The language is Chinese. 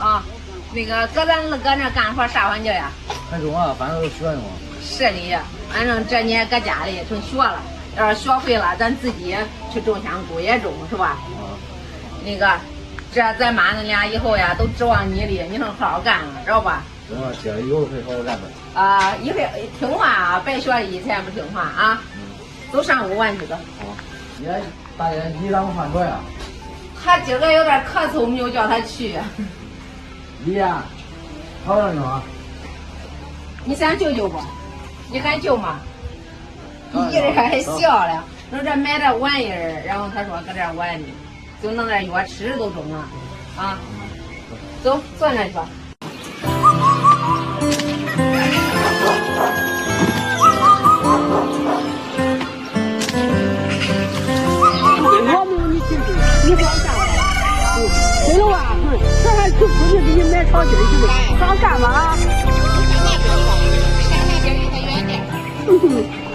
啊，那个搁咱搁那干活啥环境呀？还中啊，反正都学呢嘛。是的，反正这年搁家里成学了，要是学会了，咱自己去种香菇也种，是吧？那个，这咱妈恁俩以后呀，都指望你的，你能好好干了，知道吧？行啊，姐以后会好好干的。啊，以后听话啊，别学以前不听话啊。走上午玩去吧。好。爷，大爷，你咋没饭做呀？他今儿个有点咳嗽，没有叫他去。你呀，好着呢。你想救救不？你敢救吗？你一人还笑了，说这买这玩意儿，然后他说搁这玩呢，就弄点药吃都中了，啊，走，坐那去吧。我没有你亲戚，你光干了。对了啊，这还出去给你买炒鸡去了，想干嘛？上那边干，上那边离他远点。